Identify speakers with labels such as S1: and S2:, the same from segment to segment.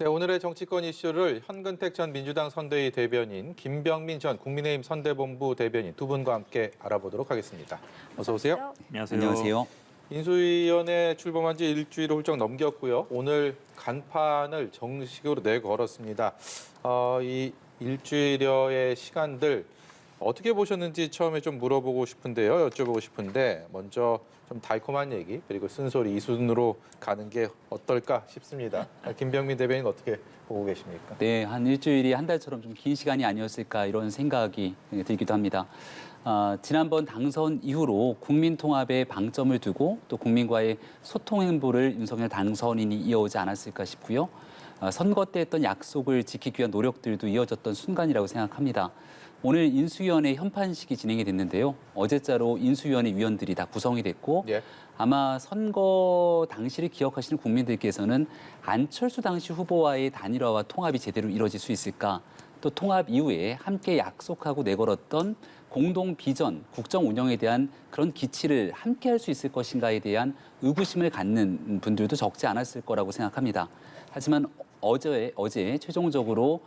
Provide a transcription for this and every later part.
S1: 네, 오늘의 정치권 이슈를 현근택 전 민주당 선대위 대변인, 김병민 전 국민의힘 선대본부 대변인 두 분과 함께 알아보도록 하겠습니다. 어서 오세요.
S2: 안녕하세요.
S1: 인수위원회 출범한 지 일주일을 훌쩍 넘겼고요. 오늘 간판을 정식으로 내걸었습니다. 이 일주일여의 시간들 어떻게 보셨는지 처음에 좀 물어보고 싶은데요. 여쭤보고 싶은데 먼저 좀 달콤한 얘기 그리고 쓴소리 이 순으로 가는 게 어떨까 싶습니다. 김병민 대변인 어떻게 보고 계십니까?
S2: 네, 한 일주일이 한 달처럼 좀 긴 시간이 아니었을까 이런 생각이 들기도 합니다. 지난번 당선 이후로 국민 통합에 방점을 두고 또 국민과의 소통 행보를 윤석열 당선인이 이어오지 않았을까 싶고요. 선거 때 했던 약속을 지키기 위한 노력들도 이어졌던 순간이라고 생각합니다. 오늘 인수위원회 현판식이 진행이 됐는데요. 어제자로 인수위원회 위원들이 다 구성이 됐고
S1: 예.
S2: 아마 선거 당시를 기억하시는 국민들께서는 안철수 당시 후보와의 단일화와 통합이 제대로 이뤄질 수 있을까? 또 통합 이후에 함께 약속하고 내걸었던 공동 비전, 국정 운영에 대한 그런 기치를 함께 할 수 있을 것인가에 대한 의구심을 갖는 분들도 적지 않았을 거라고 생각합니다. 하지만 어제 최종적으로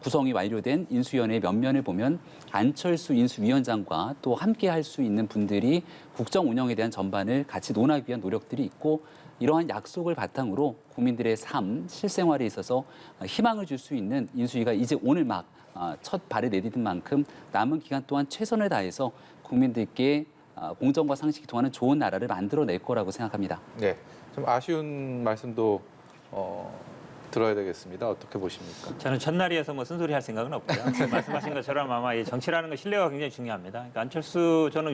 S2: 구성이 완료된 인수위원회 면면을 보면 안철수 인수위원장과 또 함께 할 수 있는 분들이 국정 운영에 대한 전반을 같이 논하기 위한 노력들이 있고 이러한 약속을 바탕으로 국민들의 삶, 실생활에 있어서 희망을 줄 수 있는 인수위가 이제 오늘 막 첫 발을 내디딘 만큼 남은 기간 동안 최선을 다해서 국민들께 공정과 상식이 통하는 좋은 나라를 만들어낼 거라고 생각합니다.
S1: 네, 좀 아쉬운 말씀도 들어야 되겠습니다. 어떻게 보십니까?
S3: 저는 첫날이어서 뭐 쓴소리 할 생각은 없고요. 말씀하신 것처럼 아마 이 정치라는 건 신뢰가 굉장히 중요합니다. 그러니까 안철수 저는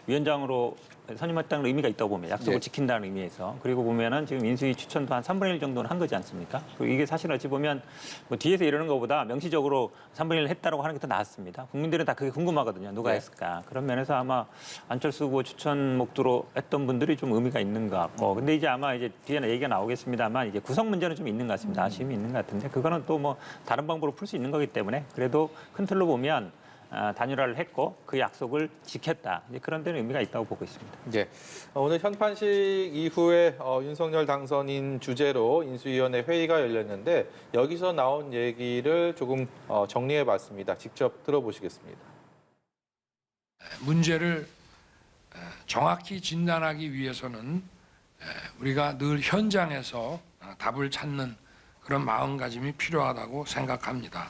S3: 위원장으로 선임했다는 의미가 있다고 봅니다. 약속을
S1: 네.
S3: 지킨다는 의미에서. 그리고 보면은 지금 인수위 추천도 한 3분의 1 정도는 한 거지 않습니까? 그리고 이게 사실 어찌 보면 뭐 뒤에서 이러는 것보다 명시적으로 3분의 1 했다라고 하는 게 더 나았습니다. 국민들은 다 그게 궁금하거든요. 누가
S1: 네.
S3: 했을까? 그런 면에서 아마 안철수 후보 추천 목도로 했던 분들이 좀 의미가 있는 것 같고. 근데 이제 아마 이제 뒤에는 얘기가 나오겠습니다만 이제 구성 문제는 좀 있는 것 같습니다. 아쉬움이 있는 것 같은데 그거는 또 뭐 다른 방법으로 풀 수 있는 거기 때문에 그래도 큰 틀로 보면 단일화를 했고 그 약속을 지켰다. 이제 그런 데는 의미가 있다고 보고 있습니다.
S1: 예. 오늘 현판식 이후에 윤석열 당선인 주제로 인수위원회 회의가 열렸는데 여기서 나온 얘기를 조금 정리해봤습니다. 직접 들어보시겠습니다.
S4: 문제를 정확히 진단하기 위해서는 우리가 늘 현장에서 답을 찾는 그런 마음가짐이 필요하다고 생각합니다.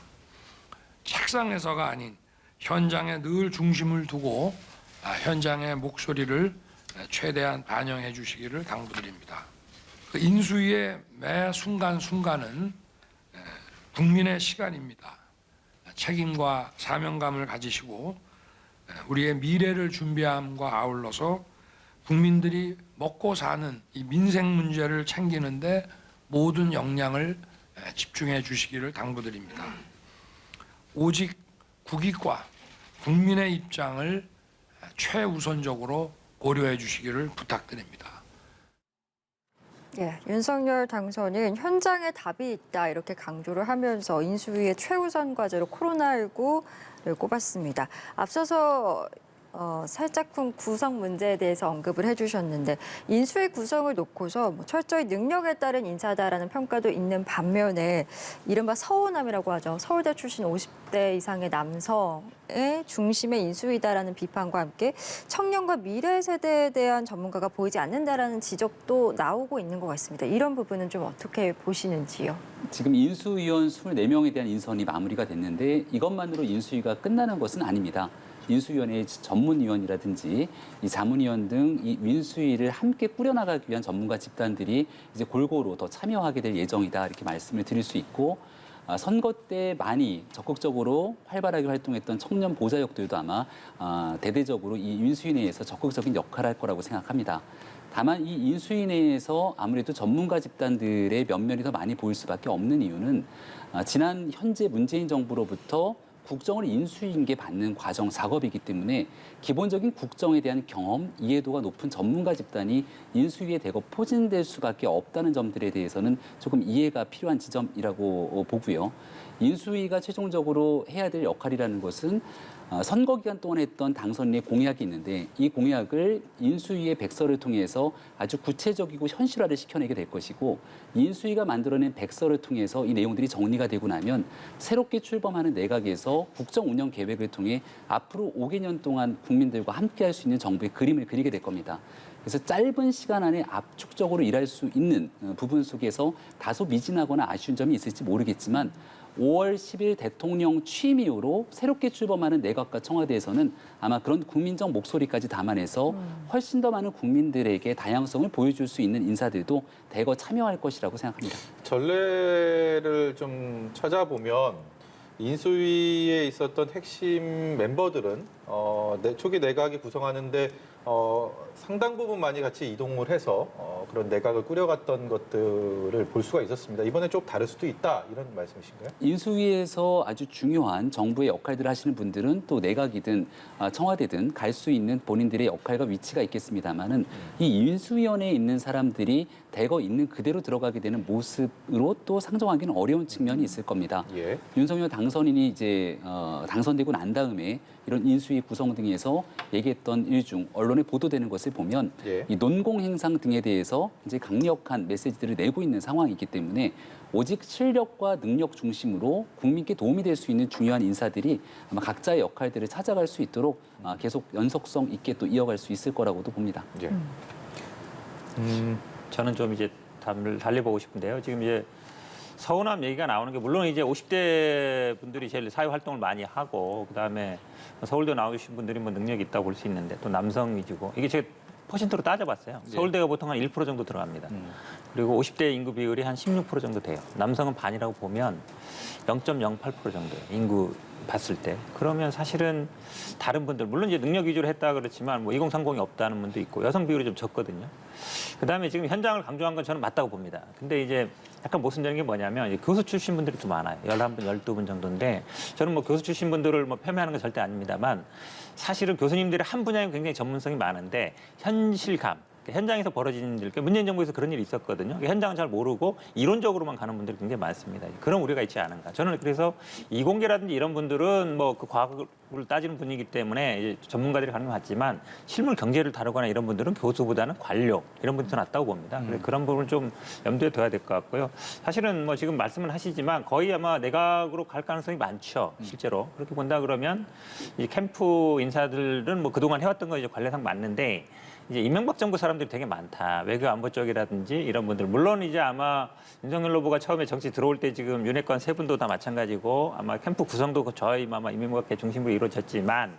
S4: 책상에서가 아닌 현장에 늘 중심을 두고 현장의 목소리를 최대한 반영해 주시기를 당부드립니다. 그 인수위의 매 순간순간은 국민의 시간입니다. 책임과 사명감을 가지시고 우리의 미래를 준비함과 아울러서 국민들이 먹고 사는 이 민생 문제를 챙기는데 모든 역량을 집중해 주시기를 당부드립니다. 오직 국익과 국민의 입장을 최우선적으로 고려해 주시기를 부탁드립니다.
S5: 예, 윤석열 당선인 현장에 답이 있다 이렇게 강조를 하면서 인수위의 최우선 과제로 코로나19를 꼽았습니다. 앞서서 살짝쿵 구성 문제에 대해서 언급을 해주셨는데 인수위 구성을 놓고서 철저히 능력에 따른 인사다라는 평가도 있는 반면에 이른바 서운함이라고 하죠. 서울대 출신 50대 이상의 남성의 중심의 인수위다라는 비판과 함께 청년과 미래 세대에 대한 전문가가 보이지 않는다라는 지적도 나오고 있는 것 같습니다. 이런 부분은 좀 어떻게 보시는지요?
S2: 지금 인수위원 24명에 대한 인선이 마무리가 됐는데 이것만으로 인수위가 끝나는 것은 아닙니다. 인수위원회의 전문위원이라든지 이 자문위원 등 이 인수위를 함께 꾸려나가기 위한 전문가 집단들이 이제 골고루 더 참여하게 될 예정이다 이렇게 말씀을 드릴 수 있고 선거 때 많이 적극적으로 활발하게 활동했던 청년 보좌역들도 아마 대대적으로 이 인수위 내에서 적극적인 역할을 할 거라고 생각합니다. 다만 이 인수위 내에서 아무래도 전문가 집단들의 면면이 더 많이 보일 수밖에 없는 이유는 지난 현재 문재인 정부로부터 국정을 인수인계 받는 과정 작업이기 때문에 기본적인 국정에 대한 경험, 이해도가 높은 전문가 집단이 인수위에 대거 포진될 수밖에 없다는 점들에 대해서는 조금 이해가 필요한 지점이라고 보고요. 인수위가 최종적으로 해야 될 역할이라는 것은 선거 기간 동안 했던 당선인의 공약이 있는데 이 공약을 인수위의 백서를 통해서 아주 구체적이고 현실화를 시켜내게 될 것이고 인수위가 만들어낸 백서를 통해서 이 내용들이 정리가 되고 나면 새롭게 출범하는 내각에서 국정 운영 계획을 통해 앞으로 5개년 동안 국민들과 함께할 수 있는 정부의 그림을 그리게 될 겁니다. 그래서 짧은 시간 안에 압축적으로 일할 수 있는 부분 속에서 다소 미진하거나 아쉬운 점이 있을지 모르겠지만 5월 10일 대통령 취임 이후로 새롭게 출범하는 내각과 청와대에서는 아마 그런 국민적 목소리까지 담아내서 훨씬 더 많은 국민들에게 다양성을 보여줄 수 있는 인사들도 대거 참여할 것이라고 생각합니다.
S1: 전례를 좀 찾아보면 인수위에 있었던 핵심 멤버들은 초기 내각이 구성하는데 상당 부분 많이 같이 이동을 해서 그런 내각을 꾸려갔던 것들을 볼 수가 있었습니다. 이번에 좀 다를 수도 있다 이런 말씀이신가요?
S2: 인수위에서 아주 중요한 정부의 역할들을 하시는 분들은 또 내각이든 청와대든 갈 수 있는 본인들의 역할과 위치가 있겠습니다만은 이 인수위원회에 있는 사람들이 대거 있는 그대로 들어가게 되는 모습으로 또 상정하기는 어려운 측면이 있을 겁니다.
S1: 예.
S2: 윤석열 당선인이 이제 당선되고 난 다음에 이런 인수위 구성 등에서 얘기했던 일 중 언론에 보도되는 것을 보면
S1: 예.
S2: 이 논공 행상 등에 대해서 이제 강력한 메시지들을 내고 있는 상황이기 때문에 오직 실력과 능력 중심으로 국민께 도움이 될 수 있는 중요한 인사들이 아마 각자의 역할들을 찾아갈 수 있도록 계속 연속성 있게 또 이어갈 수 있을 거라고도 봅니다.
S1: 예.
S3: 저는 좀 이제 답을 달리보고 싶은데요. 지금 이제 서운함 얘기가 나오는 게 물론 이제 50대 분들이 제일 사회 활동을 많이 하고 그다음에 서울대 나오신 분들이 뭐 능력이 있다고 볼 수 있는데 또 남성 위주고 이게 제가 퍼센트로 따져봤어요. 서울대가 보통 한 1% 정도 들어갑니다. 그리고 50대 인구 비율이 한 16% 정도 돼요. 남성은 반이라고 보면 0.08% 정도예요. 인구 봤을 때. 그러면 사실은 다른 분들 물론 이제 능력 위주로 했다 그렇지만 뭐 2030이 없다는 분도 있고 여성 비율이 좀 적거든요. 그다음에 지금 현장을 강조한 건 저는 맞다고 봅니다. 근데 이제 약간 모순되는 게 뭐냐면 이제 교수 출신 분들이 좀 많아요. 11분, 12분 정도인데 저는 뭐 교수 출신 분들을 뭐 폄훼하는 건 절대 아닙니다만 사실은 교수님들이 한 분야에 굉장히 전문성이 많은데 현실감 현장에서 벌어지는 일, 문재인 정부에서 그런 일이 있었거든요. 현장은 잘 모르고 이론적으로만 가는 분들이 굉장히 많습니다. 그런 우려가 있지 않은가. 저는 그래서 이공계라든지 이런 분들은 뭐 그 과학을 따지는 분이기 때문에 이제 전문가들이 가는 건 같지만 실물 경제를 다루거나 이런 분들은 교수보다는 관료 이런 분들이 더 낫다고 봅니다. 그래서 그런 부분을 좀 염두에 둬야 될 것 같고요. 사실은 뭐 지금 말씀을 하시지만 거의 아마 내각으로 갈 가능성이 많죠. 실제로 그렇게 본다 그러면 이 캠프 인사들은 뭐 그동안 해왔던 거 이제 관례상 맞는데. 이제 이명박 정부 사람들이 되게 많다. 외교 안보 쪽이라든지 이런 분들. 물론 이제 아마 윤석열 후보가 처음에 정치 들어올 때 지금 윤핵관 세 분도 다 마찬가지고 아마 캠프 구성도 저희 아마 이명박계 중심으로 이루어졌지만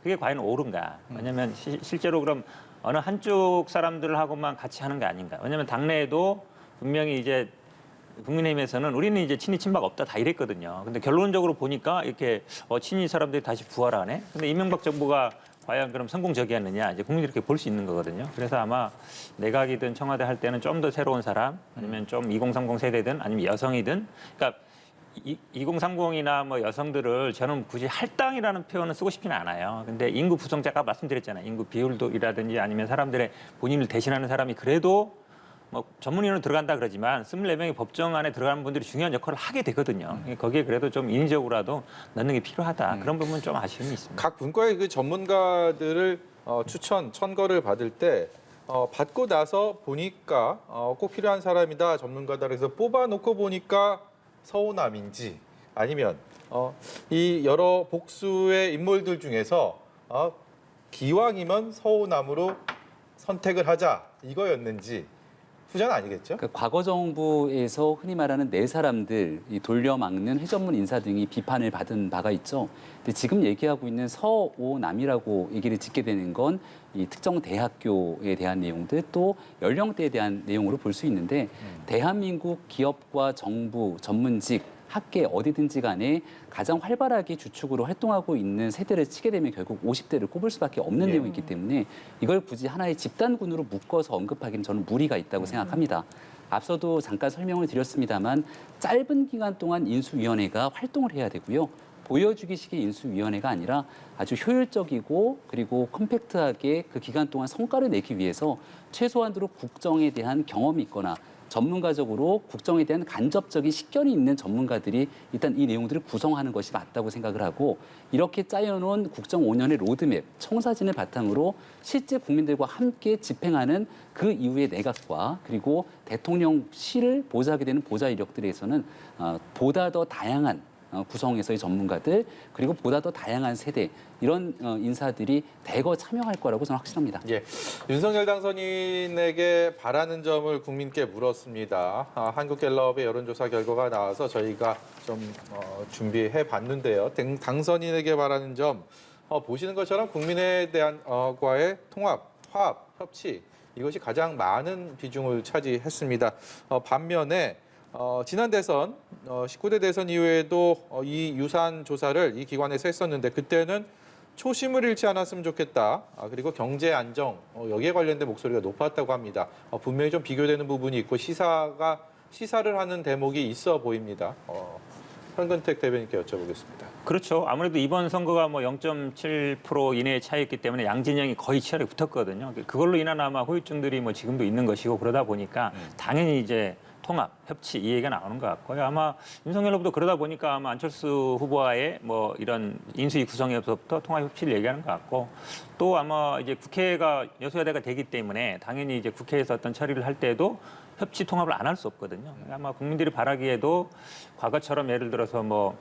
S3: 그게 과연 옳은가. 왜냐하면 실제로 그럼 어느 한쪽 사람들하고만 같이 하는 게 아닌가. 왜냐하면 당내에도 분명히 이제 국민의힘에서는 우리는 이제 친이 친박 없다 다 이랬거든요. 근데 결론적으로 보니까 이렇게 친이 사람들이 다시 부활하네. 근데 이명박 정부가 과연 그럼 성공적이었느냐 이제 국민들이 이렇게 볼 수 있는 거거든요. 그래서 아마 내각이든 청와대 할 때는 좀 더 새로운 사람 아니면 좀 2030 세대든 아니면 여성이든 그러니까 2030이나 뭐 여성들을 저는 굳이 할당이라는 표현을 쓰고 싶지는 않아요. 근데 인구 부성자가 말씀드렸잖아요. 인구 비율도이라든지 아니면 사람들의 본인을 대신하는 사람이 그래도 뭐 전문인으로 들어간다 그러지만 24명의 법정 안에 들어가는 분들이 중요한 역할을 하게 되거든요. 거기에 그래도 좀 인위적으로라도 넣는 게 필요하다. 그런 부분은 좀 아쉬움이 있습니다.
S1: 각 분과의 그 전문가들을 천거를 받을 때 받고 나서 보니까 꼭 필요한 사람이다 전문가다 그래서 뽑아놓고 보니까 서운함인지 아니면 이 여러 복수의 인물들 중에서 기왕이면 서운함으로 선택을 하자 이거였는지 후자는 아니겠죠?
S2: 그러니까 과거 정부에서 흔히 말하는 네 사람들 이 돌려막는 회전문 인사 등이 비판을 받은 바가 있죠. 근데 지금 얘기하고 있는 서오남이라고 얘기를 짓게 되는 건 이 특정 대학교에 대한 내용들 또 연령대에 대한 내용으로 볼 수 있는데 대한민국 기업과 정부, 전문직, 학계 어디든지 간에 가장 활발하게 주축으로 활동하고 있는 세대를 치게 되면 결국 50대를 꼽을 수밖에 없는 내용이기 때문에 이걸 굳이 하나의 집단군으로 묶어서 언급하기는 저는 무리가 있다고 생각합니다. 앞서도 잠깐 설명을 드렸습니다만 짧은 기간 동안 인수위원회가 활동을 해야 되고요. 보여주기식의 인수위원회가 아니라 아주 효율적이고 그리고 컴팩트하게 그 기간 동안 성과를 내기 위해서 최소한으로 국정에 대한 경험이 있거나 전문가적으로 국정에 대한 간접적인 식견이 있는 전문가들이 일단 이 내용들을 구성하는 것이 맞다고 생각을 하고 이렇게 짜여놓은 국정 5년의 로드맵, 청사진을 바탕으로 실제 국민들과 함께 집행하는 그 이후의 내각과 그리고 대통령실을 보좌하게 되는 보좌 이력들에서는 보다 더 다양한 구성에서의 전문가들 그리고 보다 더 다양한 세대 이런 인사들이 대거 참여할 거라고 저는 확신합니다.
S1: 예, 윤석열 당선인에게 바라는 점을 국민께 물었습니다. 한국갤럽의 여론조사 결과가 나와서 저희가 좀 준비해 봤는데요. 당선인에게 바라는 점 보시는 것처럼 국민에 대한 과의 통합, 화합, 협치 이것이 가장 많은 비중을 차지했습니다. 반면에 지난 대선 19대 대선 이후에도 이 유사한 조사를 이 기관에서 했었는데 그때는 초심을 잃지 않았으면 좋겠다. 그리고 경제 안정 여기에 관련된 목소리가 높았다고 합니다. 분명히 좀 비교되는 부분이 있고 시사를 하는 대목이 있어 보입니다. 현근택 대변인께 여쭤보겠습니다.
S3: 그렇죠. 아무래도 이번 선거가 뭐 0.7% 이내의 차이였기 때문에 양진영이 거의 치열하게 붙었거든요. 그걸로 인한 아마 후유증들이 뭐 지금도 있는 것이고 그러다 보니까 당연히 이제 통합, 협치 이 얘기가 나오는 것 같고요. 아마 윤석열 후보도 그러다 보니까 아마 안철수 후보와의 뭐 이런 인수위 구성에서부터 통합 협치를 얘기하는 것 같고 또 아마 이제 국회가 여소야대가 되기 때문에 당연히 이제 국회에서 어떤 처리를 할 때도 협치 통합을 안 할 수 없거든요. 아마 국민들이 바라기에도 과거처럼 예를 들어서 뭐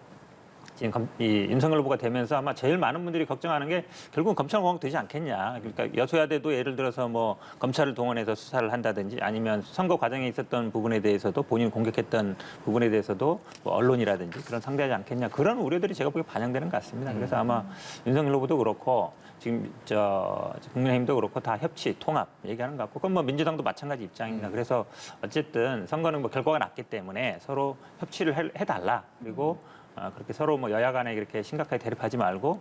S3: 지금 이 윤석열 후보가 되면서 아마 제일 많은 분들이 걱정하는 게 결국은 검찰 공화국 되지 않겠냐. 그러니까 여소야대도 예를 들어서 뭐 검찰을 동원해서 수사를 한다든지 아니면 선거 과정에 있었던 부분에 대해서도 본인 공격했던 부분에 대해서도 뭐 언론이라든지 그런 상대하지 않겠냐. 그런 우려들이 제가 보기에 반영되는 것 같습니다. 그래서 아마 윤석열 후보도 그렇고 지금 국민의힘도 그렇고 다 협치, 통합 얘기하는 것 같고 그건 뭐 민주당도 마찬가지 입장입니다. 그래서 어쨌든 선거는 뭐 결과가 났기 때문에 서로 협치를 해달라. 그리고 그렇게 서로 뭐 여야 간에 이렇게 심각하게 대립하지 말고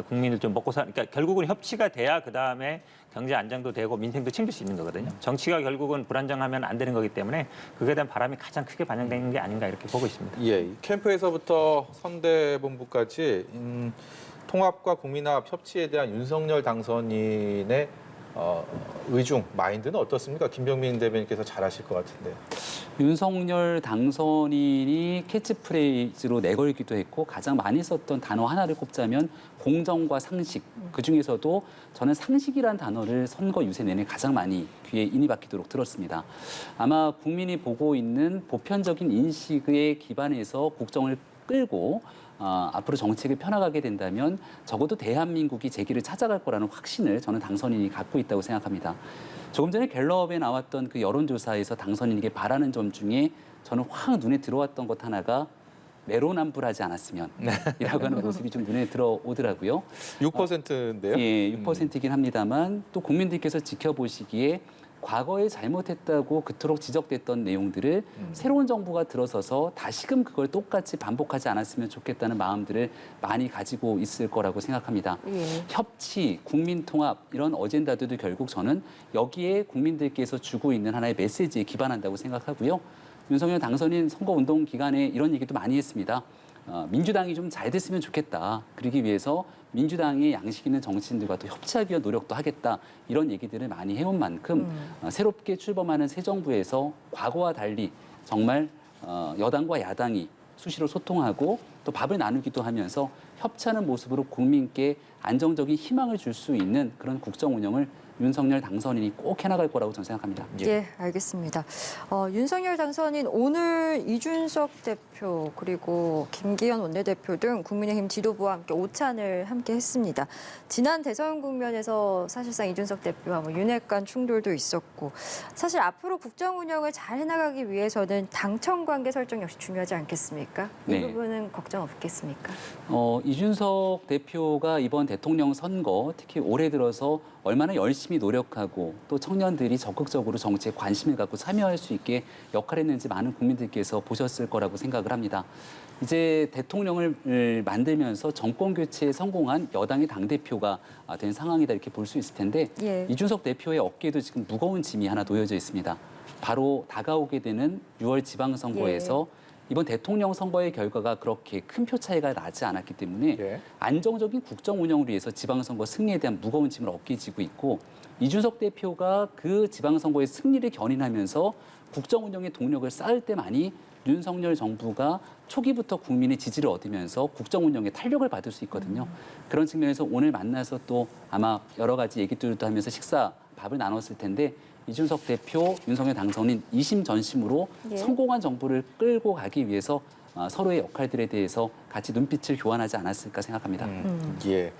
S3: 국민을 좀 먹고 그러니까 결국은 협치가 돼야 그 다음에 경제 안정도 되고 민생도 챙길 수 있는 거거든요. 정치가 결국은 불안정하면 안 되는 거기 때문에 그에 대한 바람이 가장 크게 반영되는 게 아닌가 이렇게 보고 있습니다.
S1: 예, 캠프에서부터 선대본부까지 통합과 국민화합 협치에 대한 윤석열 당선인의 의중, 마인드는 어떻습니까? 김병민 대변인께서 잘 아실 것 같은데.
S2: 윤석열 당선인이 캐치프레이즈로 내걸기도 했고 가장 많이 썼던 단어 하나를 꼽자면 공정과 상식. 그중에서도 저는 상식이란 단어를 선거 유세 내내 가장 많이 귀에 인이 박히도록 들었습니다. 아마 국민이 보고 있는 보편적인 인식에 기반해서 국정을 끌고 앞으로 정책을 펴나가게 된다면 적어도 대한민국이 제 길을 찾아갈 거라는 확신을 저는 당선인이 갖고 있다고 생각합니다. 조금 전에 갤럽에 나왔던 그 여론조사에서 당선인에게 바라는 점 중에 저는 확 눈에 들어왔던 것 하나가 내로남불하지 않았으면 이라고 하는 모습이 좀 눈에 들어오더라고요.
S1: 6%인데요?
S2: 예, 6%이긴 합니다만 또 국민들께서 지켜보시기에 과거에 잘못했다고 그토록 지적됐던 내용들을 새로운 정부가 들어서서 다시금 그걸 똑같이 반복하지 않았으면 좋겠다는 마음들을 많이 가지고 있을 거라고 생각합니다.
S5: 예.
S2: 협치, 국민통합 이런 어젠다들도 결국 저는 여기에 국민들께서 주고 있는 하나의 메시지에 기반한다고 생각하고요. 윤석열 당선인 선거운동 기간에 이런 얘기도 많이 했습니다. 민주당이 좀 잘 됐으면 좋겠다. 그러기 위해서 민주당의 양식 있는 정치인들과 또 협치하기 위한 노력도 하겠다. 이런 얘기들을 많이 해온 만큼 새롭게 출범하는 새 정부에서 과거와 달리 정말 여당과 야당이 수시로 소통하고 또 밥을 나누기도 하면서 협치하는 모습으로 국민께 안정적인 희망을 줄 수 있는 그런 국정 운영을 윤석열 당선인이 꼭 해나갈 거라고 저는 생각합니다.
S5: 예, 알겠습니다. 윤석열 당선인 오늘 이준석 대표 그리고 김기현 원내대표 등 국민의힘 지도부와 함께 오찬을 함께 했습니다. 지난 대선 국면에서 사실상 이준석 대표와 윤핵 간 충돌도 있었고 사실 앞으로 국정 운영을 잘 해나가기 위해서는 당청 관계 설정 역시 중요하지 않겠습니까? 이
S2: 네.
S5: 부분은 걱정 없겠습니까?
S2: 이준석 대표가 이번 대통령 선거 특히 올해 들어서 얼마나 열심히 노력하고 또 청년들이 적극적으로 정치에 관심을 갖고 참여할 수 있게 역할을 했는지 많은 국민들께서 보셨을 거라고 생각을 합니다. 이제 대통령을 만들면서 정권 교체에 성공한 여당의 당대표가 된 상황이다 이렇게 볼 수 있을 텐데
S5: 예.
S2: 이준석 대표의 어깨에도 지금 무거운 짐이 하나 놓여져 있습니다. 바로 다가오게 되는 6월 지방선거에서 이번 대통령 선거의 결과가 그렇게 큰 표 차이가 나지 않았기 때문에
S1: 예.
S2: 안정적인 국정 운영을 위해서 지방선거 승리에 대한 무거운 짐을 어깨에 지고 있고 이준석 대표가 그 지방선거의 승리를 견인하면서 국정 운영의 동력을 쌓을 때만이 윤석열 정부가 초기부터 국민의 지지를 얻으면서 국정 운영에 탄력을 받을 수 있거든요. 그런 측면에서 오늘 만나서 또 아마 여러 가지 얘기들도 하면서 밥을 나눴을 텐데 이준석 대표, 윤석열 당선인 이심전심으로
S5: 예.
S2: 성공한 정부를 끌고 가기 위해서 서로의 역할들에 대해서 같이 눈빛을 교환하지 않았을까 생각합니다.
S1: 예.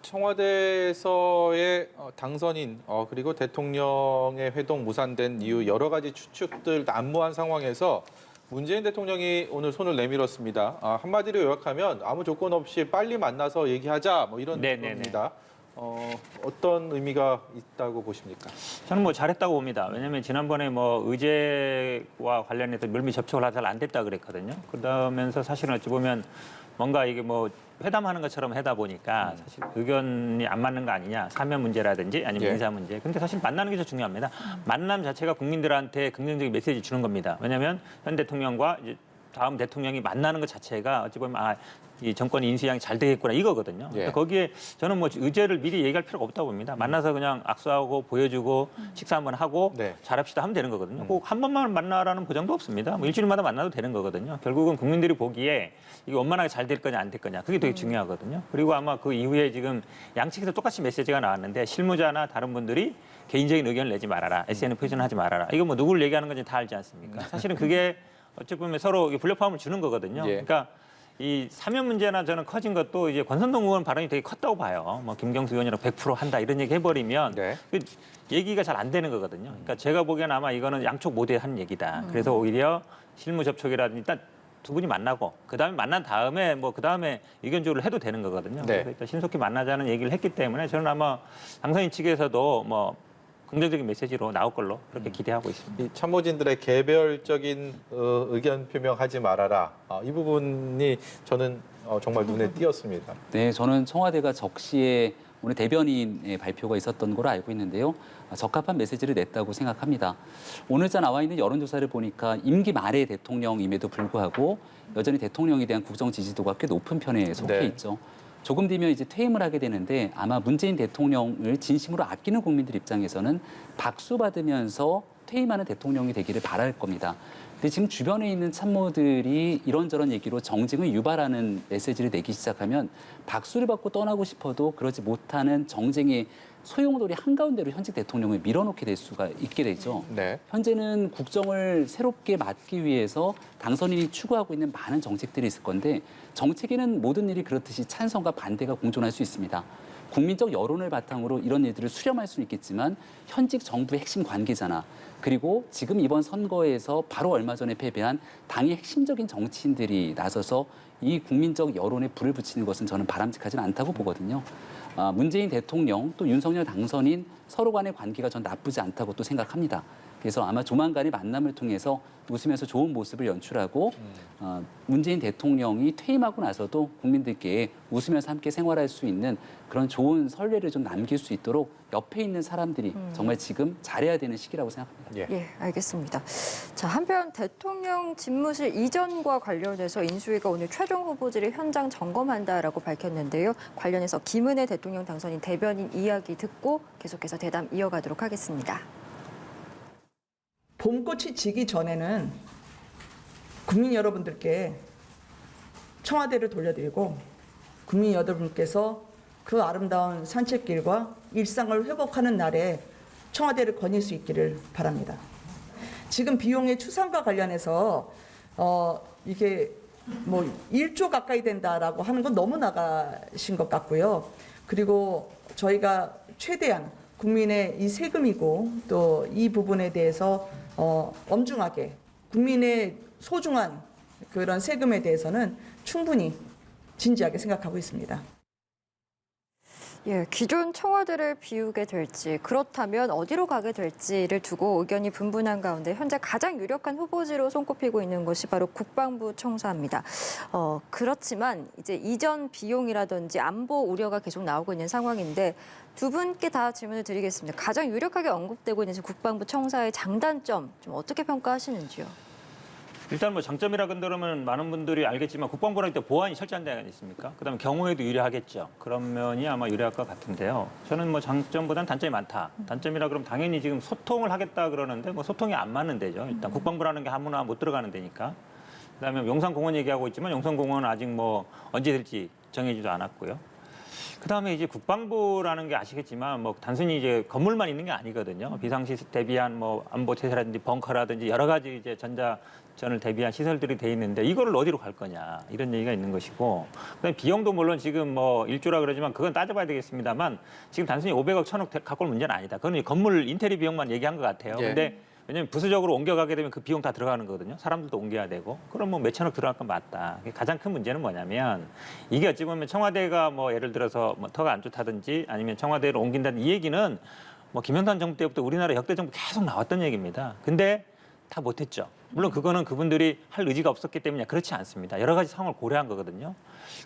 S1: 청와대에서의 당선인 그리고 대통령의 회동 무산된 이후 여러 가지 추측들 난무한 상황에서 문재인 대통령이 오늘 손을 내밀었습니다. 한마디로 요약하면 아무 조건 없이 빨리 만나서 얘기하자 뭐 이런
S3: 네네네.
S1: 겁니다. 어떤 의미가 있다고 보십니까?
S3: 저는 뭐 잘했다고 봅니다. 왜냐하면 지난번에 뭐 의제와 관련해서 물밑 접촉을 잘 안 됐다 그랬거든요. 그러면서 사실은 어찌 보면 뭔가 이게 뭐 회담하는 것처럼 하다 보니까 사실 의견이 안 맞는 거 아니냐. 사면 문제라든지 아니면
S1: 예.
S3: 인사 문제. 근데 사실 만나는 게 더 중요합니다. 만남 자체가 국민들한테 긍정적인 메시지 주는 겁니다. 왜냐하면 현 대통령과 이제 다음 대통령이 만나는 것 자체가 어찌 보면 이 정권 인수양이 잘 되겠구나 이거거든요.
S1: 예.
S3: 거기에 저는 뭐 의제를 미리 얘기할 필요가 없다고 봅니다. 만나서 그냥 악수하고 보여주고 식사 한번 하고
S1: 네.
S3: 잘합시다 하면 되는 거거든요. 꼭 한 번만 만나라는 보장도 없습니다. 뭐 일주일마다 만나도 되는 거거든요. 결국은 국민들이 보기에 이게 원만하게 잘 될 거냐 안 될 거냐 그게 되게 중요하거든요. 그리고 아마 그 이후에 지금 양측에서 똑같이 메시지가 나왔는데 실무자나 다른 분들이 개인적인 의견을 내지 말아라. SNS 표현하지 말아라. 이거 뭐 누구를 얘기하는 건지 다 알지 않습니까? 사실은 그게 어찌 보면 서로 불협화음을 주는 거거든요.
S1: 예.
S3: 그러니까 이 사면 문제나 저는 커진 것도 이제 권선동 의원 발언이 되게 컸다고 봐요. 뭐 김경수 의원이랑 100% 한다 이런 얘기 해버리면
S1: 네.
S3: 그 얘기가 잘 안 되는 거거든요. 그러니까 제가 보기엔 아마 이거는 양쪽 모두에 한 얘기다. 그래서 오히려 실무 접촉이라든지 일단 두 분이 만나고 그다음에 만난 다음에 뭐 그다음에 의견 조율을 해도 되는 거거든요.
S1: 네.
S3: 그래서 일단 신속히 만나자는 얘기를 했기 때문에 저는 아마 당선인 측에서도 뭐 긍정적인 메시지로 나올 걸로 그렇게 기대하고 있습니다.
S1: 이 참모진들의 개별적인 의견 표명하지 말아라. 이 부분이 저는 정말 눈에 띄었습니다.
S2: 네, 저는 청와대가 적시에 오늘 대변인의 발표가 있었던 걸로 알고 있는데요. 적합한 메시지를 냈다고 생각합니다. 오늘자 나와 있는 여론조사를 보니까 임기 말의 대통령임에도 불구하고 여전히 대통령에 대한 국정 지지도가 꽤 높은 편에 속해
S1: 네.
S2: 있죠. 조금 뒤면 이제 퇴임을 하게 되는데 아마 문재인 대통령을 진심으로 아끼는 국민들 입장에서는 박수 받으면서 퇴임하는 대통령이 되기를 바랄 겁니다. 근데 지금 주변에 있는 참모들이 이런저런 얘기로 정쟁을 유발하는 메시지를 내기 시작하면 박수를 받고 떠나고 싶어도 그러지 못하는 정쟁의 소용돌이 한가운데로 현직 대통령을 밀어놓게 될 수가 있게 되죠.
S1: 네.
S2: 현재는 국정을 새롭게 맡기 위해서 당선인이 추구하고 있는 많은 정책들이 있을 건데 정책에는 모든 일이 그렇듯이 찬성과 반대가 공존할 수 있습니다. 국민적 여론을 바탕으로 이런 일들을 수렴할 수는 있겠지만 현직 정부의 핵심 관계자나 그리고 지금 이번 선거에서 바로 얼마 전에 패배한 당의 핵심적인 정치인들이 나서서 이 국민적 여론에 불을 붙이는 것은 저는 바람직하지는 않다고 보거든요. 문재인 대통령 또 윤석열 당선인 서로 간의 관계가 전 나쁘지 않다고 또 생각합니다. 그래서 아마 조만간의 만남을 통해서 웃으면서 좋은 모습을 연출하고 문재인 대통령이 퇴임하고 나서도 국민들께 웃으면서 함께 생활할 수 있는 그런 좋은 선례를 좀 남길 수 있도록 옆에 있는 사람들이 정말 지금 잘해야 되는 시기라고 생각합니다.
S1: 예.
S5: 예, 알겠습니다. 자, 한편 대통령 집무실 이전과 관련해서 인수위가 오늘 최종 후보지를 현장 점검한다라고 밝혔는데요. 관련해서 김은혜 대통령 당선인 대변인 이야기 듣고 계속해서 대담 이어가도록 하겠습니다.
S6: 봄꽃이 지기 전에는 국민 여러분들께 청와대를 돌려드리고 국민 여러분께서 그 아름다운 산책길과 일상을 회복하는 날에 청와대를 거닐 수 있기를 바랍니다. 지금 비용의 추산과 관련해서 이게 뭐 1조 가까이 된다라고 하는 건 너무 나가신 것 같고요. 그리고 저희가 최대한 국민의 이 세금이고 또 이 부분에 대해서 엄중하게 국민의 소중한 그런 세금에 대해서는 충분히 진지하게 생각하고 있습니다.
S5: 예, 기존 청와대를 비우게 될지 그렇다면 어디로 가게 될지를 두고 의견이 분분한 가운데 현재 가장 유력한 후보지로 손꼽히고 있는 것이 바로 국방부 청사입니다. 그렇지만 이제 이전 비용이라든지 안보 우려가 계속 나오고 있는 상황인데 두 분께 다 질문을 드리겠습니다. 가장 유력하게 언급되고 있는 국방부 청사의 장단점 좀 어떻게 평가하시는지요?
S3: 일단 뭐 장점이라 그러면 많은 분들이 알겠지만 국방부는 일단 보안이 철저한 데가 있습니까? 그다음에 경호에도 유리하겠죠. 그런 면이 아마 유리할 것 같은데요. 저는 뭐 장점보다는 단점이 많다. 단점이라 그러면 당연히 지금 소통을 하겠다 그러는데 뭐 소통이 안 맞는 데죠. 일단 국방부라는 게 아무나 못 들어가는 데니까. 그다음에 용산공원 얘기하고 있지만 용산공원은 아직 뭐 언제 될지 정해지지도 않았고요. 그다음에 이제 국방부라는 게 아시겠지만 뭐 단순히 이제 건물만 있는 게 아니거든요. 비상시 대비한 뭐 안보 체제라든지 벙커라든지 여러 가지 이제 전자전을 대비한 시설들이 돼 있는데 이거를 어디로 갈 거냐 이런 얘기가 있는 것이고 그다음에 비용도 물론 지금 뭐 1조라 그러지만 그건 따져봐야 되겠습니다만 지금 단순히 500억, 1000억 갖고 올 문제는 아니다. 그건 건물 인테리어 비용만 얘기한 것 같아요.
S1: 예.
S3: 근데 왜냐하면 부수적으로 옮겨가게 되면 그 비용 다 들어가는 거거든요. 사람들도 옮겨야 되고. 그럼 뭐 몇천억 들어갈 건 맞다. 가장 큰 문제는 뭐냐면 이게 어찌 보면 청와대가 뭐 예를 들어서 뭐 터가 안 좋다든지 아니면 청와대로 옮긴다는 이 얘기는 뭐 김영삼 정부 때부터 우리나라 역대 정부 계속 나왔던 얘기입니다. 근데 다 못했죠. 물론 그거는 그분들이 할 의지가 없었기 때문에 그렇지 않습니다. 여러 가지 상황을 고려한 거거든요.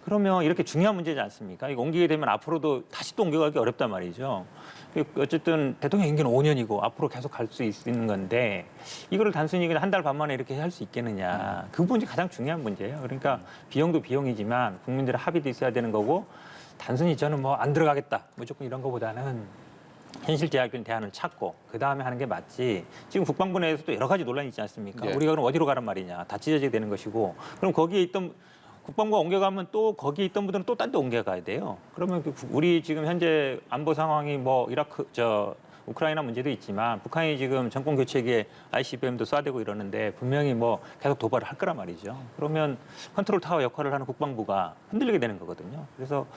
S3: 그러면 이렇게 중요한 문제지 않습니까? 이거 옮기게 되면 앞으로도 다시 또 옮겨가기 어렵단 말이죠. 어쨌든 대통령 임기는 5년이고 앞으로 계속 갈 수 있는 건데 이거를 단순히 그냥 한 달 반 만에 이렇게 할 수 있겠느냐. 그 부분이 가장 중요한 문제예요. 그러니까 비용도 비용이지만 국민들의 합의도 있어야 되는 거고 단순히 저는 뭐 안 들어가겠다. 무조건 이런 거보다는 현실 제약적인 대안을 찾고 그다음에 하는 게 맞지. 지금 국방부 내에서도 여러 가지 논란이 있지 않습니까?
S1: 예.
S3: 우리가 그럼 어디로 가란 말이냐. 다 찢어지게 되는 것이고 그럼 거기에 있던 국방부가 옮겨가면 또 거기에 있던 분들은 또 딴 데 옮겨가야 돼요. 그러면 우리 지금 현재 안보 상황이 뭐 우크라이나 문제도 있지만 북한이 지금 정권 교체기에 ICBM도 쏴대고 이러는데 분명히 뭐 계속 도발을 할 거란 말이죠. 그러면 컨트롤 타워 역할을 하는 국방부가 흔들리게 되는 거거든요. 그래서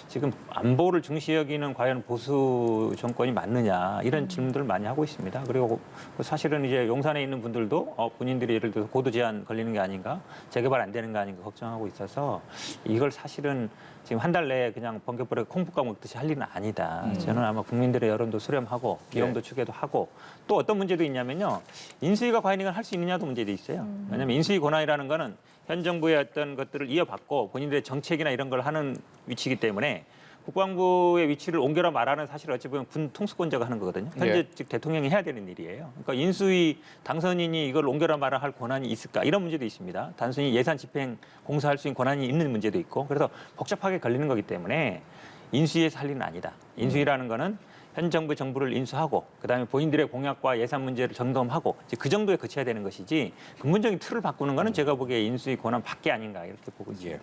S3: 지금 안보를 중시 여기는 과연 보수 정권이 맞느냐 이런 질문들을 많이 하고 있습니다. 그리고 사실은 이제 용산에 있는 분들도 본인들이 예를 들어서 고도 제한 걸리는 게 아닌가 재개발 안 되는 거 아닌가 걱정하고 있어서 이걸 사실은 지금 한 달 내에 그냥 번개불에 콩국가 먹듯이 할 일은 아니다. 저는 아마 국민들의 여론도 수렴하고 비용도 추계도 하고 또 어떤 문제도 있냐면요. 인수위가 과연 이걸 할 수 있느냐도 문제도 있어요. 왜냐하면 인수위 권한이라는 거는 현 정부의 어떤 것들을 이어받고 본인들의 정책이나 이런 걸 하는 위치이기 때문에 국방부의 위치를 옮겨라 말하는 사실 어찌 보면 군 통수권자가 하는 거거든요. 현재
S1: 예.
S3: 즉 대통령이 해야 되는 일이에요. 그러니까 인수위 당선인이 이걸 옮겨라 말아 할 권한이 있을까 이런 문제도 있습니다. 단순히 예산 집행 공사할 수 있는 권한이 있는 문제도 있고 그래서 복잡하게 걸리는 거기 때문에 인수위에서 할 일은 아니다. 인수위라는 거는 현 정부 정부를 인수하고 그다음에 본인들의 공약과 예산 문제를 점검하고 이제 그 정도에 그쳐야 되는 것이지 근본적인 틀을 바꾸는 거는 제가 보기에 인수위 권한 밖에 아닌가 이렇게 보고 있어요.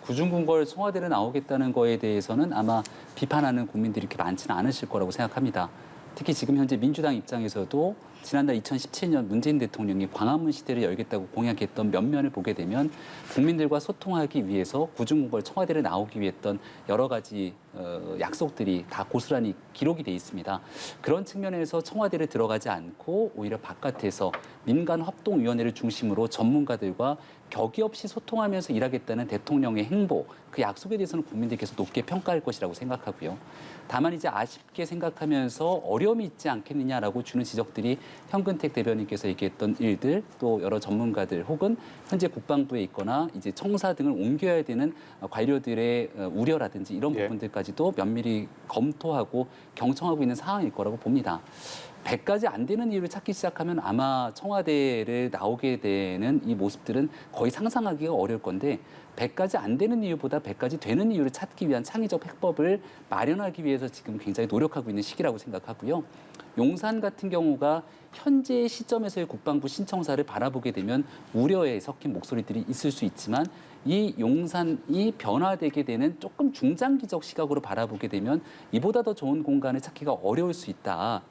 S2: 구중궁궐 청와대로 나오겠다는 거에 대해서는 아마 비판하는 국민들이 그렇게 많지는 않으실 거라고 생각합니다. 특히 지금 현재 민주당 입장에서도 지난달 2017년 문재인 대통령이 광화문 시대를 열겠다고 공약했던 면면을 보게 되면 국민들과 소통하기 위해서 구중궁궐 청와대를 나오기 위해 했던 여러 가지 약속들이 다 고스란히 기록이 돼 있습니다. 그런 측면에서 청와대를 들어가지 않고 오히려 바깥에서 민간합동위원회를 중심으로 전문가들과 격의 없이 소통하면서 일하겠다는 대통령의 행보, 그 약속에 대해서는 국민들께서 높게 평가할 것이라고 생각하고요. 다만 이제 아쉽게 생각하면서 어려움이 있지 않겠느냐라고 주는 지적들이 현근택 대변인께서 얘기했던 일들, 또 여러 전문가들 혹은 현재 국방부에 있거나 이제 청사 등을 옮겨야 되는 관료들의 우려라든지 이런
S1: 예.
S2: 부분들까지도 면밀히 검토하고 경청하고 있는 상황일 거라고 봅니다. 100가지 안 되는 이유를 찾기 시작하면 아마 청와대를 나오게 되는 이 모습들은 거의 상상하기가 어려울 건데 100가지 안 되는 이유보다 100가지 되는 이유를 찾기 위한 창의적 해법을 마련하기 위해서 지금 굉장히 노력하고 있는 시기라고 생각하고요. 용산 같은 경우가 현재 시점에서의 국방부 신청사를 바라보게 되면 우려에 섞인 목소리들이 있을 수 있지만 이 용산이 변화되게 되는 조금 중장기적 시각으로 바라보게 되면 이보다 더 좋은 공간을 찾기가 어려울 수 있다.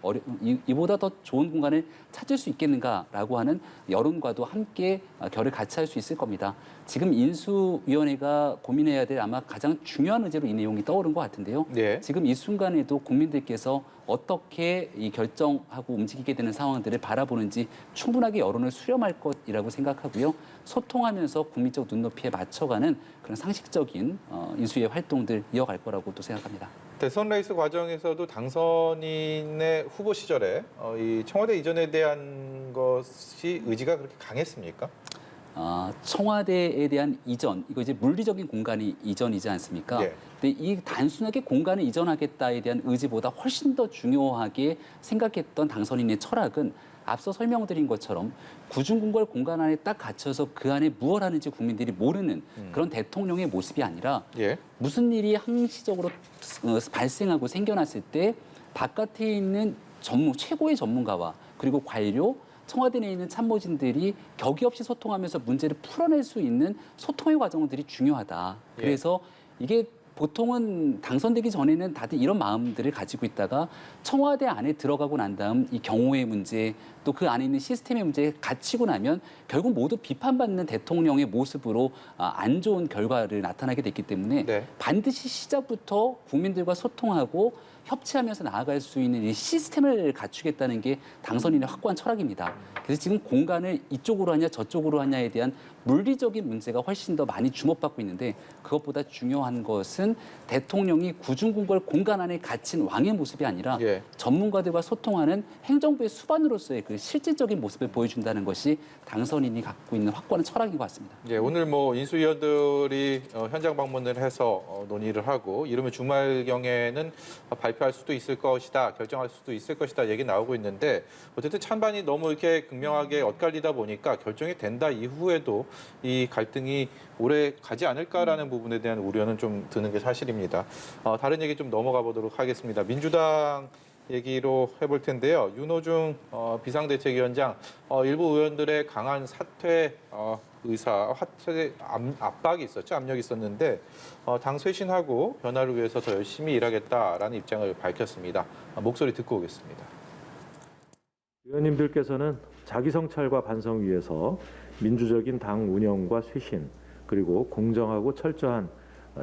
S2: 이보다 더 좋은 공간을 찾을 수 있겠는가라고 하는 여론과도 함께 결을 같이 할 수 있을 겁니다. 지금 인수위원회가 고민해야 될 아마 가장 중요한 의제로 이 내용이 떠오른 것 같은데요.
S1: 네.
S2: 지금 이 순간에도 국민들께서 어떻게 이 결정하고 움직이게 되는 상황들을 바라보는지 충분하게 여론을 수렴할 것이라고 생각하고요. 소통하면서 국민적 눈높이에 맞춰가는 그런 상식적인 인수위의 활동들 이어갈 거라고 또 생각합니다.
S1: 대선 레이스 과정에서도 당선인의 후보 시절에 이 청와대 이전에 대한 것이 의지가 그렇게 강했습니까?
S2: 청와대에 대한 이전, 이거 이제 물리적인 공간이 이전이지 않습니까?
S1: 예.
S2: 근데 이 단순하게 공간을 이전하겠다에 대한 의지보다 훨씬 더 중요하게 생각했던 당선인의 철학은 앞서 설명드린 것처럼 구중궁궐 공간 안에 딱 갇혀서 그 안에 무엇 하는지 국민들이 모르는 그런 대통령의 모습이 아니라
S1: 예.
S2: 무슨 일이 항시적으로 발생하고 생겨났을 때 바깥에 있는 최고의 전문가와 그리고 관료, 청와대 내에 있는 참모진들이 격의 없이 소통하면서 문제를 풀어낼 수 있는 소통의 과정들이 중요하다.
S1: 예.
S2: 그래서 이게 보통은 당선되기 전에는 다들 이런 마음들을 가지고 있다가 청와대 안에 들어가고 난 다음 이 경호의 문제 또 그 안에 있는 시스템의 문제에 갇히고 나면 결국 모두 비판받는 대통령의 모습으로 안 좋은 결과를 나타나게 됐기 때문에
S1: 네.
S2: 반드시 시작부터 국민들과 소통하고 협치하면서 나아갈 수 있는 이 시스템을 갖추겠다는 게 당선인의 확고한 철학입니다. 그래서 지금 공간을 이쪽으로 하냐 저쪽으로 하냐에 대한 물리적인 문제가 훨씬 더 많이 주목받고 있는데 그것보다 중요한 것은 대통령이 구중궁궐 공간 안에 갇힌 왕의 모습이 아니라
S1: 예.
S2: 전문가들과 소통하는 행정부의 수반으로서의 그 실질적인 모습을 보여준다는 것이 당선인이 갖고 있는 확고한 철학인 것 같습니다.
S1: 예, 오늘 뭐 인수위원들이 현장 방문을 해서 논의를 하고 이러면 주말경에는 발표할 수도 있을 것이다, 결정할 수도 있을 것이다 얘기 나오고 있는데 어쨌든 찬반이 너무 이렇게 극명하게 엇갈리다 보니까 결정이 된다 이후에도 이 갈등이 오래 가지 않을까라는 부분에 대한 우려는 좀 드는 게 사실입니다. 다른 얘기 좀 넘어가 보도록 하겠습니다. 민주당 얘기로 해볼 텐데요. 윤호중 비상대책위원장 일부 의원들의 강한 사퇴 사퇴 압박이 있었죠. 압력이 있었는데 당 쇄신하고 변화를 위해서 더 열심히 일하겠다라는 입장을 밝혔습니다. 목소리 듣고 오겠습니다.
S7: 의원님들께서는 자기 성찰과 반성 위해서 민주적인 당 운영과 쇄신 그리고 공정하고 철저한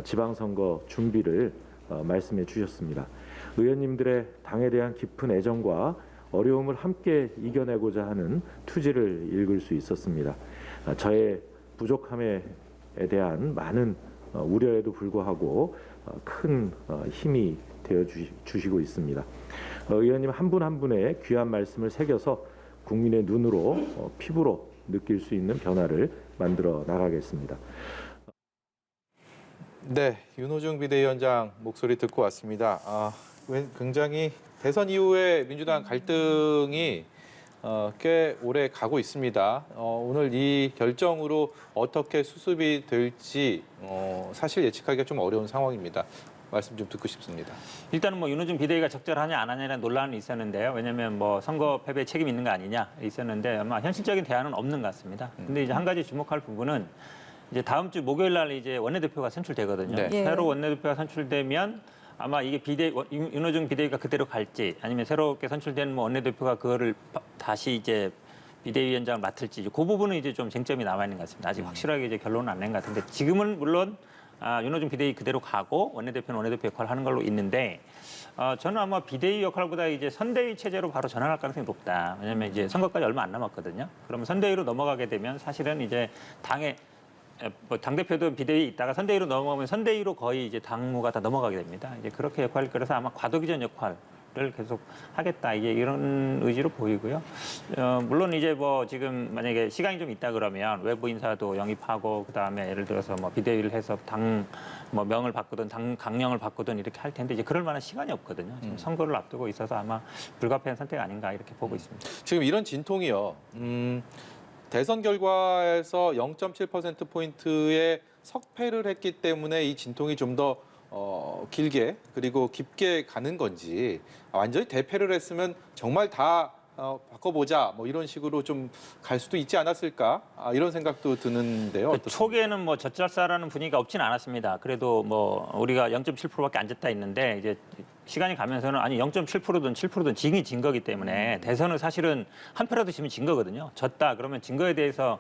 S7: 지방선거 준비를 말씀해 주셨습니다. 의원님들의 당에 대한 깊은 애정과 어려움을 함께 이겨내고자 하는 투지를 읽을 수 있었습니다. 저의 부족함에 대한 많은 우려에도 불구하고 큰 힘이 되어 주시고 있습니다. 의원님 한 분 한 분의 귀한 말씀을 새겨서 국민의 눈으로 피부로 느낄 수 있는 변화를 만들어 나가겠습니다.
S1: 네, 윤호중 비대위원장 목소리 듣고 왔습니다. 굉장히 대선 이후에 민주당 갈등이 꽤 오래 가고 있습니다. 오늘 이 결정으로 어떻게 수습이 될지 사실 예측하기가 좀 어려운 상황입니다. 말씀 좀 듣고 싶습니다.
S3: 일단은 뭐 윤호중 비대위가 적절하냐 안 하냐는 논란은 있었는데요. 왜냐하면 뭐 선거 패배 책임 있는 거 아니냐 있었는데 아마 현실적인 대안은 없는 것 같습니다. 근데 이제 한 가지 주목할 부분은 이제 다음 주 목요일 날 이제 원내대표가 선출되거든요.
S1: 네.
S5: 예.
S3: 새로 원내대표가 선출되면 아마 이게 윤호중 비대위가 그대로 갈지 아니면 새롭게 선출된 뭐 원내대표가 그거를 다시 이제 비대위원장을 맡을지 그 부분은 이제 좀 쟁점이 남아 있는 것 같습니다. 아직 확실하게 이제 결론은 안 낸 것 같은데 지금은 물론 윤호중 비대위 그대로 가고 원내대표는 원내대표 역할을 하는 걸로 있는데 저는 아마 비대위 역할보다 이제 선대위 체제로 바로 전환할 가능성이 높다. 왜냐하면 이제 선거까지 얼마 안 남았거든요. 그러면 선대위로 넘어가게 되면 사실은 이제 당대표도 비대위 있다가 선대위로 넘어가면 선대위로 거의 이제 당무가 다 넘어가게 됩니다. 이제 그렇게 역할을 그래서 아마 과도기전 역할을 계속 하겠다. 이게 이런 의지로 보이고요. 물론 이제 뭐 지금 만약에 시간이 좀 있다 그러면 외부 인사도 영입하고 그다음에 예를 들어서 뭐 비대위를 해서 당 뭐 명을 바꾸든 당 강령을 바꾸든 이렇게 할 텐데 이제 그럴 만한 시간이 없거든요. 지금 선거를 앞두고 있어서 아마 불가피한 선택 아닌가 이렇게 보고 있습니다.
S1: 지금 이런 진통이요. 대선 결과에서 0.7%포인트의 석패를 했기 때문에 이 진통이 좀 더 길게 그리고 깊게 가는 건지 완전히 대패를 했으면 정말 다 바꿔보자 뭐 이런 식으로 좀 갈 수도 있지 않았을까 이런 생각도 드는데요. 어떻습니까?
S3: 초기에는 뭐 젖잘싸라는 분위기가 없지는 않았습니다. 그래도 뭐 우리가 0.7%밖에 안 졌다 있는데 이제 시간이 가면서는 아니 0.7%든 7%든 진이 진 거기 때문에 대선은 사실은 한 표라도 지면 진 거거든요. 졌다 그러면 진 거에 대해서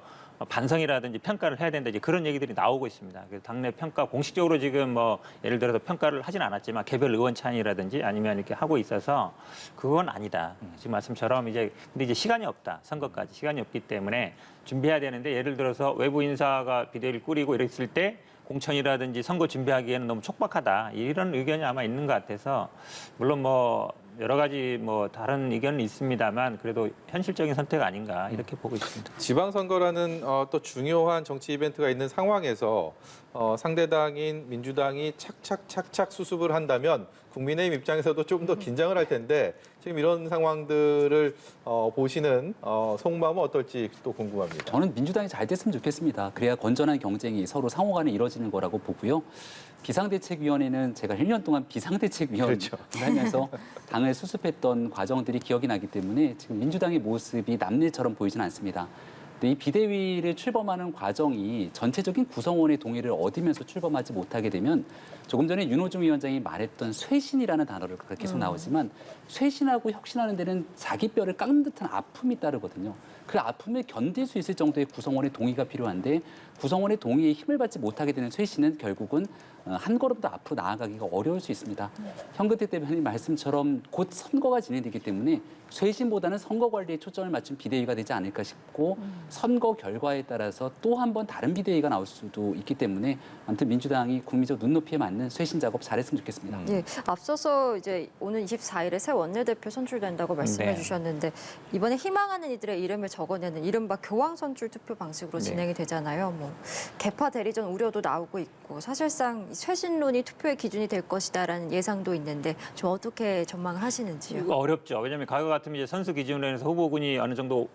S3: 반성이라든지 평가를 해야 된다 이제 그런 얘기들이 나오고 있습니다. 그래서 당내 평가 공식적으로 지금 뭐 예를 들어서 평가를 하진 않았지만 개별 의원 찬이라든지 아니면 이렇게 하고 있어서 그건 아니다. 지금 말씀처럼 이제 근데 이제 시간이 없다. 선거까지 시간이 없기 때문에 준비해야 되는데 예를 들어서 외부 인사가 비대위를 꾸리고 이랬을 때 공천이라든지 선거 준비하기에는 너무 촉박하다. 이런 의견이 아마 있는 것 같아서 물론 뭐 여러 가지 뭐 다른 의견은 있습니다만 그래도 현실적인 선택 아닌가 이렇게 보고 있습니다.
S1: 지방선거라는 또 중요한 정치 이벤트가 있는 상황에서 상대당인 민주당이 착착 수습을 한다면 국민의힘 입장에서도 좀 더 긴장을 할 텐데 지금 이런 상황들을 보시는 속마음은 어떨지 또 궁금합니다.
S2: 저는 민주당이 잘 됐으면 좋겠습니다. 그래야 건전한 경쟁이 서로 상호간에 이루어지는 거라고 보고요. 비상대책위원회는 제가 1년 동안 비상대책위원을
S1: 그렇죠.
S2: 하면서 당을 수습했던 과정들이 기억이 나기 때문에 지금 민주당의 모습이 남일처럼 보이진 않습니다. 근데 이 비대위를 출범하는 과정이 전체적인 구성원의 동의를 얻으면서 출범하지 못하게 되면 조금 전에 윤호중 위원장이 말했던 쇄신이라는 단어를 계속 나오지만 쇄신하고 혁신하는 데는 자기 뼈를 깎는 듯한 아픔이 따르거든요. 그 아픔을 견딜 수 있을 정도의 구성원의 동의가 필요한데 구성원의 동의에 힘을 받지 못하게 되는 쇄신은 결국은 한 걸음 더 앞으로 나아가기가 어려울 수 있습니다. 현근택 대변인 말씀처럼 곧 선거가 진행되기 때문에 쇄신보다는 선거 관리에 초점을 맞춘 비대위가 되지 않을까 싶고 선거 결과에 따라서 또 한 번 다른 비대위가 나올 수도 있기 때문에 아무튼 민주당이 국민적 눈높이에 맞는 쇄신 작업 잘했으면 좋겠습니다.
S5: 예, 앞서서 이제 오는 24일에 새 원내대표 선출된다고 말씀해
S3: 네.
S5: 주셨는데 이번에 희망하는 이들의 이름을 적어내는 이른바 교황 선출 투표 방식으로
S3: 네.
S5: 진행이 되잖아요. 뭐 개파 대리전 우려도 나오고 있고 사실상 쇄신론이 투표의 기준이 될 것이다라는 예상도 있는데 좀 어떻게 전망하시는지요?
S3: 이거 어렵죠. 왜냐하면 과거 같으면 이제 선수 기준으로 해서 후보군이 어느 정도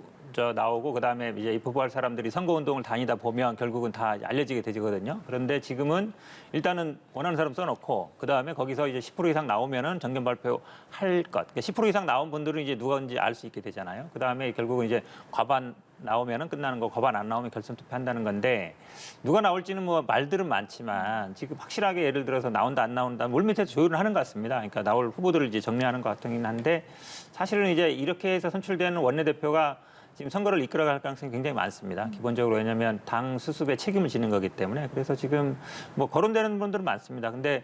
S3: 나오고 그다음에 이제 입후보할 사람들이 선거운동을 다니다 보면 결국은 다 알려지게 되거든요. 그런데 지금은 일단은 원하는 사람 써놓고 그다음에 거기서 이제 10% 이상 나오면은 정견 발표할 것. 그러니까 10% 이상 나온 분들은 이제 누가인지 알 수 있게 되잖아요. 그다음에 결국은 이제 과반 나오면은 끝나는 거, 과반 안 나오면 결선 투표한다는 건데 누가 나올지는 뭐 말들은 많지만 지금 확실하게 예를 들어서 나온다 안 나온다 물밑에서 조율을 하는 것 같습니다. 그러니까 나올 후보들을 이제 정리하는 것 같긴 한데 사실은 이제 이렇게 해서 선출되는 원내대표가 지금 선거를 이끌어갈 가능성이 굉장히 많습니다. 기본적으로 왜냐하면 당 수습에 책임을 지는 거기 때문에 그래서 지금 뭐 거론되는 분들은 많습니다. 근데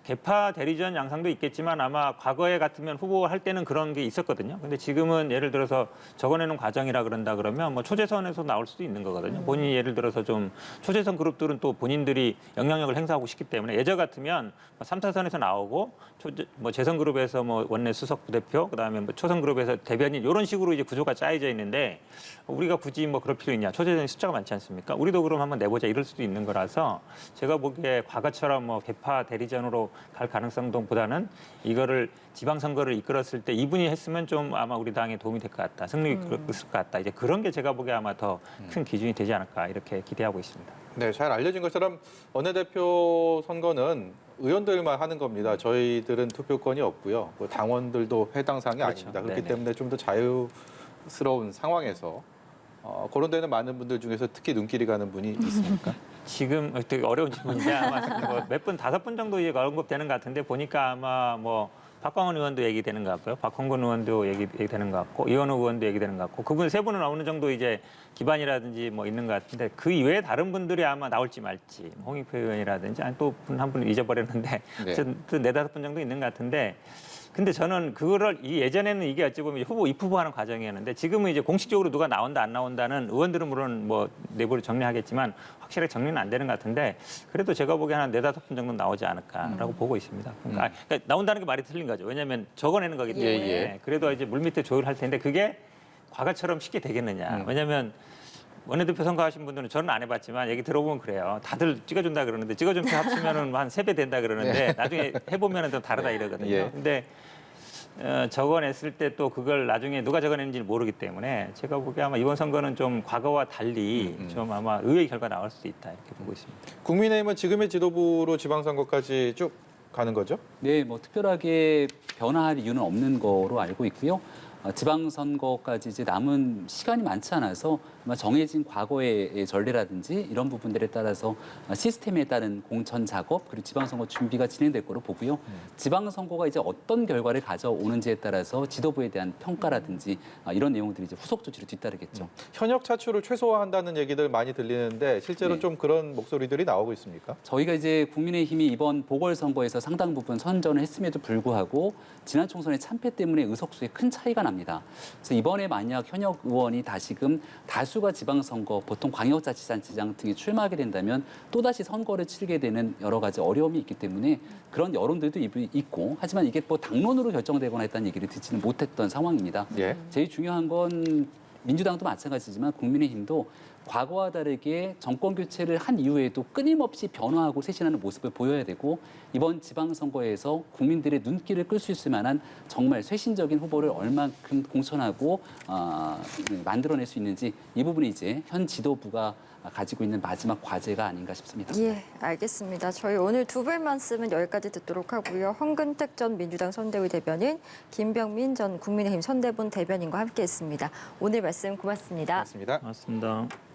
S3: 개파 대리전 양상도 있겠지만 아마 과거에 같으면 후보할 때는 그런 게 있었거든요. 근데 지금은 예를 들어서 적어내는 과정이라 그런다 그러면 뭐 초재선에서 나올 수도 있는 거거든요. 본인이 예를 들어서 좀 초재선 그룹들은 또 본인들이 영향력을 행사하고 싶기 때문에 예전 같으면 3, 4선에서 나오고 뭐 재선 그룹에서 뭐 원내 수석 부대표 그다음에 뭐 초선 그룹에서 대변인 이런 식으로 이제 구조가 짜여져 있는데 우리가 굳이 뭐 그럴 필요 있냐. 초재선이 숫자가 많지 않습니까? 우리도 그럼 한번 내보자 이럴 수도 있는 거라서 제가 보기에 과거처럼 뭐 개파 대리전으로 갈 가능성보다는 이거를 지방선거를 이끌었을 때 이분이 했으면 좀 아마 우리 당에 도움이 될 것 같다. 승리 이끌었을 것 같다. 이제 그런 게 제가 보기에 아마 더 큰 기준이 되지 않을까 이렇게 기대하고 있습니다.
S1: 네, 잘 알려진 것처럼 원내대표 선거는 의원들만 하는 겁니다. 저희들은 투표권이 없고요. 뭐 당원들도 해당 사항이
S3: 그렇죠.
S1: 아닙니다. 그렇기
S3: 네네.
S1: 때문에 좀 더 자유스러운 상황에서 거론되는 많은 분들 중에서 특히 눈길이 가는 분이 있습니까?
S3: 지금 되게 어려운 질문인데 아마 뭐 몇 분, 5분 정도 이제 언급되는 것 같은데 보니까 아마 뭐 박광원 의원도 얘기되는 것 같고요. 박홍근 의원도 얘기되는 것 같고 이현우 의원도 얘기되는 것 같고 그분 세 분은 어느 정도 이제 기반이라든지 뭐 있는 것 같은데 그 이외에 다른 분들이 아마 나올지 말지 홍익표 의원이라든지 또 한 분 잊어버렸는데
S1: 네.
S3: 어쨌든 4-5분 정도 있는 것 같은데 근데 저는 그거를 예전에는 이게 어찌 보면 후보 입후보하는 과정이었는데 지금은 이제 공식적으로 누가 나온다 안 나온다는 의원들은 물론 뭐 내부를 정리하겠지만 확실하게 정리는 안 되는 것 같은데 그래도 제가 보기에는 한 4-5분 정도 나오지 않을까라고 보고 있습니다. 그러니까 나온다는 게 말이 틀린 거죠. 왜냐하면 적어내는 거기 때문에
S1: 예.
S3: 그래도 이제 물밑에 조율할 텐데 그게 과거처럼 쉽게 되겠느냐. 왜냐하면 원내대표 선거하신 분들은 저는 안 해봤지만 얘기 들어보면 그래요. 다들 찍어준다 그러는데 찍어준 표 합치면은 한 3배 된다 그러는데 나중에 해보면은 좀 다르다 이러거든요.
S1: 예.
S3: 근데 적어냈을 때 또 그걸 나중에 누가 적어냈는지 모르기 때문에 제가 보기에 아마 이번 선거는 좀 과거와 달리 좀 아마 의외의 결과 나올 수도 있다 이렇게 보고 있습니다.
S1: 국민의힘은 지금의 지도부로 지방선거까지 쭉 가는 거죠?
S2: 네, 뭐 특별하게 변화할 이유는 없는 거로 알고 있고요. 지방선거까지 이제 남은 시간이 많지 않아서 아마 정해진 과거의 전례라든지 이런 부분들에 따라서 시스템에 따른 공천 작업 그리고 지방선거 준비가 진행될 거로 보고요. 지방선거가 이제 어떤 결과를 가져오는지에 따라서 지도부에 대한 평가라든지 이런 내용들이 이제 후속 조치로 뒤따르겠죠.
S1: 현역 차출을 최소화한다는 얘기들 많이 들리는데 실제로
S2: 네.
S1: 좀 그런 목소리들이 나오고 있습니까?
S2: 저희가 이제 국민의힘이 이번 보궐선거에서 상당 부분 선전을 했음에도 불구하고 지난 총선의 참패 때문에 의석수에 큰 차이가 납니다. 그래서 이번에 만약 현역 의원이 다시금 다수가 지방선거, 보통 광역자치단체장 등에 출마하게 된다면 또다시 선거를 치르게 되는 여러 가지 어려움이 있기 때문에 그런 여론들도 있고 하지만 이게 뭐 당론으로 결정되거나 했다는 얘기를 듣지는 못했던 상황입니다.
S1: 예.
S2: 제일 중요한 건 민주당도 마찬가지지만 국민의힘도 과거와 다르게 정권 교체를 한 이후에도 끊임없이 변화하고 쇄신하는 모습을 보여야 되고 이번 지방선거에서 국민들의 눈길을 끌 수 있을 만한 정말 쇄신적인 후보를 얼만큼 공천하고 만들어낼 수 있는지 이 부분이 이제 현 지도부가 가지고 있는 마지막 과제가 아닌가 싶습니다.
S5: 예, 알겠습니다. 저희 오늘 두 분 말씀은 여기까지 듣도록 하고요. 황근택 전 민주당 선대위 대변인, 김병민 전 국민의힘 선대본 대변인과 함께했습니다. 오늘 말씀 고맙습니다.
S1: 고맙습니다.
S3: 맞습니다.